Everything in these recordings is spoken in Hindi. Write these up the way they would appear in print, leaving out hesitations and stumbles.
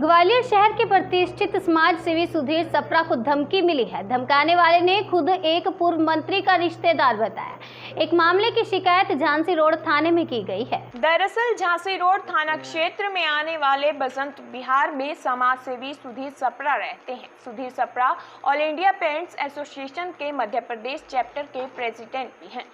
ग्वालियर शहर के प्रतिष्ठित समाज सेवी सुधीर सप्रा को धमकी मिली है। धमकाने वाले ने खुद एक पूर्व मंत्री का रिश्तेदार बताया। एक मामले की शिकायत झांसी रोड थाने में की गई है। दरअसल झांसी रोड थाना क्षेत्र में आने वाले बसंत विहार में समाज सेवी सुधीर सप्रा रहते हैं। Sudhir Sapra all India parents association के मध्य प्रदेश चैप्टर के प्रेसिडेंट भी हैं।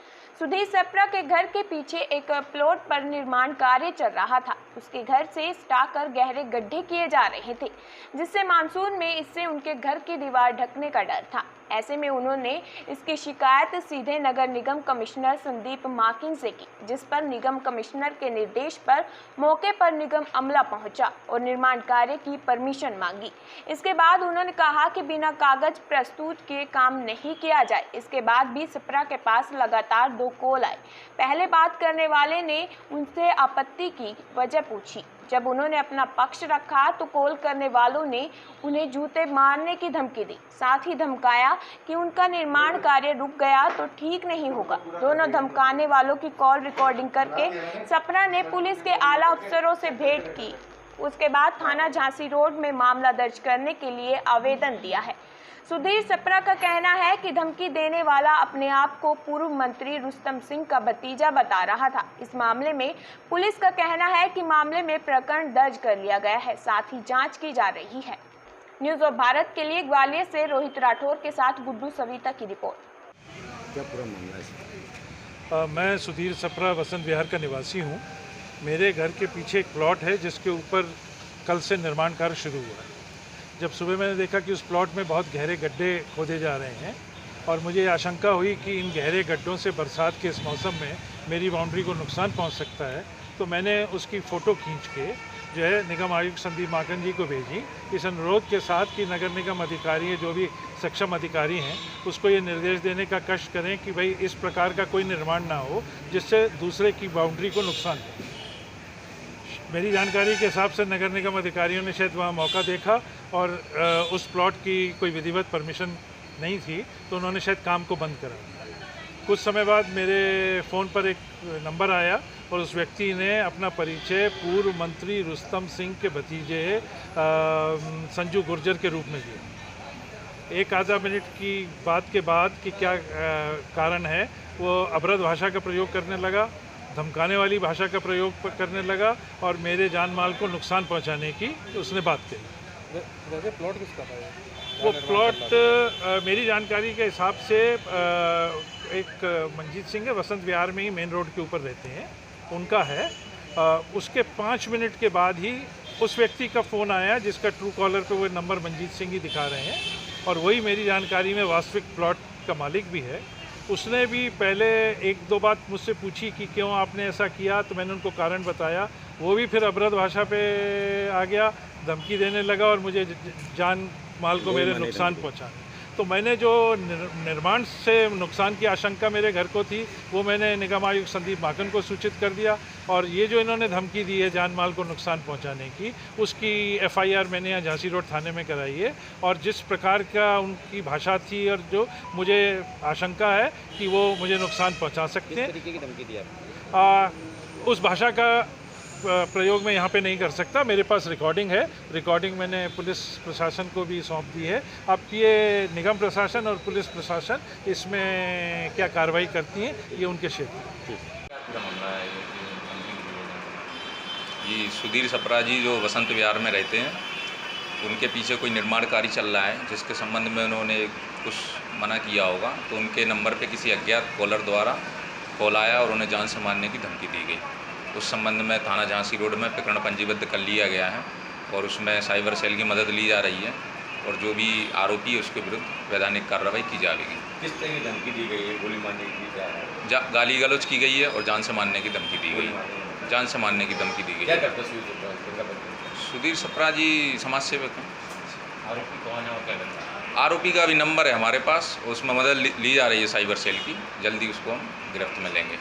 सुधीर सप्रा के घर के पीछे एक प्लॉट पर निर्माण कार्य चल रहा था। उसके घर से स्टाकर गहरे गड्ढे किए जा रहे थे, जिससे मानसून में इससे उनके घर की दीवार ढकने का डर था। ऐसे में उन्होंने इसकी शिकायत सीधे नगर निगम कमिश्नर संदीप माकिन से की, जिस पर निगम कमिश्नर के निर्देश पर मौके पर निगम अमला पहुंचा और निर्माण कार्य की परमिशन मांगी। इसके बाद उन्होंने कहा कि बिना कागज प्रस्तुत किए काम नहीं किया जाए। इसके बाद भी सप्रा के पास लगातार 2 कॉल आए। पहले बात करने वाले ने उनसे आपत्ति की वजह पूछी। जब उन्होंने अपना पक्ष रखा तो कॉल करने वालों ने उन्हें जूते मारने की धमकी दी। साथ ही धमकाया कि उनका निर्माण कार्य रुक गया तो ठीक नहीं होगा। दोनों धमकाने वालों की कॉल रिकॉर्डिंग करके सप्रा ने पुलिस के आला अफसरों से भेंट की। उसके बाद थाना झांसी रोड में मामला दर्ज करने के लिए आवेदन दिया है। सुधीर सप्रा का कहना है कि धमकी देने वाला अपने आप को पूर्व मंत्री रुस्तम सिंह का भतीजा बता रहा था। इस मामले में पुलिस का कहना है कि मामले में प्रकरण दर्ज कर लिया गया है, साथ ही जांच की जा रही है। न्यूज़ ऑफ भारत के लिए ग्वालियर से रोहित राठौर के साथ गुड्डू सविता की रिपोर्ट। क्या पूरा मामला है? मैं सुधीर सप्रा बसंत विहार का निवासी हूँ। मेरे घर के पीछे एक प्लॉट है जिसके ऊपर कल से निर्माण कार्य शुरू हुआ है। जब सुबह मैंने देखा कि उस प्लॉट में बहुत गहरे गड्ढे खोदे जा रहे हैं और मुझे आशंका हुई कि इन गहरे गड्ढों से बरसात के इस मौसम में मेरी बाउंड्री को नुकसान पहुंच सकता है, तो मैंने उसकी फ़ोटो खींच के जो है निगम आयुक्त संदीप माकन जी को भेजी, इस अनुरोध के साथ कि नगर निगम अधिकारी है, जो भी सक्षम अधिकारी हैं, उसको ये निर्देश देने का कष्ट करें कि भाई इस प्रकार का कोई निर्माण ना हो जिससे दूसरे की बाउंड्री को नुकसान हो। मेरी जानकारी के हिसाब से नगर निगम अधिकारियों ने शायद वहाँ मौका देखा और उस प्लॉट की कोई विधिवत परमिशन नहीं थी, तो उन्होंने शायद काम को बंद करा। कुछ समय बाद मेरे फ़ोन पर एक नंबर आया और उस व्यक्ति ने अपना परिचय पूर्व मंत्री रुस्तम सिंह के भतीजे संजू गुर्जर के रूप में दिया। एक आधा मिनट की बात के बाद कि क्या कारण है, वो अभद्र भाषा का प्रयोग करने लगा, धमकाने वाली भाषा का प्रयोग करने लगा और मेरे जान माल को नुकसान पहुंचाने की उसने बात कही। वैसे प्लॉट किसका था? वो प्लॉट मेरी जानकारी के हिसाब से एक मंजीत सिंह है, बसंत विहार में ही मेन रोड के ऊपर रहते हैं, उनका है। उसके 5 मिनट के बाद ही उस व्यक्ति का फ़ोन आया जिसका ट्रू कॉलर पे वो नंबर मंजीत सिंह ही दिखा रहे हैं और वही मेरी जानकारी में वास्तविक प्लॉट का मालिक भी है। उसने भी पहले 1-2 बात मुझसे पूछी कि क्यों आपने ऐसा किया, तो मैंने उनको कारण बताया। वो भी फिर अभद्र भाषा पे आ गया, धमकी देने लगा और मुझे जान माल को मेरे नुकसान पहुंचा। तो मैंने जो निर्माण से नुकसान की आशंका मेरे घर को थी, वो मैंने निगम आयुक्त संदीप माकन को सूचित कर दिया और ये जो इन्होंने धमकी दी है जान माल को नुकसान पहुंचाने की, उसकी FIR मैंने यहाँ झांसी रोड थाने में कराई है। और जिस प्रकार का उनकी भाषा थी और जो मुझे आशंका है कि वो मुझे नुकसान पहुँचा सकते हैं, तरीके की धमकी दी उस भाषा का प्रयोग मैं यहाँ पे नहीं कर सकता। मेरे पास रिकॉर्डिंग है, रिकॉर्डिंग मैंने पुलिस प्रशासन को भी सौंप दी है। अब ये निगम प्रशासन और पुलिस प्रशासन इसमें क्या कार्रवाई करती हैं, ये उनके क्षेत्र है। मामला है जी, सुधीर सप्रा जी जो बसंत विहार में रहते हैं, उनके पीछे कोई निर्माण कार्य चल रहा है जिसके संबंध में उन्होंने कुछ मना किया होगा, तो उनके नंबर पे किसी अज्ञात कॉलर द्वारा कॉल आया और उन्हें जान से मारने की धमकी दी गई। उस संबंध में थाना झांसी रोड में प्रकरण पंजीबद्ध कर लिया गया है और उसमें साइबर सेल की मदद ली जा रही है और जो भी आरोपी है उसके विरुद्ध वैधानिक कार्रवाई की जाएगी। किस तरह की धमकी दी गई है? गोली मारने की क्या है? गाली गलौज की गई है और जान से मारने की धमकी दी गई है। जान से मारने की धमकी दी गई। क्या करते सुधीर सप्रा जी समाज सेवक हैं। आरोपी कौन है और क्या करता है? आरोपी का भी नंबर है हमारे पास, उसमें मदद ली जा रही है साइबर सेल की। जल्दी उसको हम गिरफ्त में लेंगे।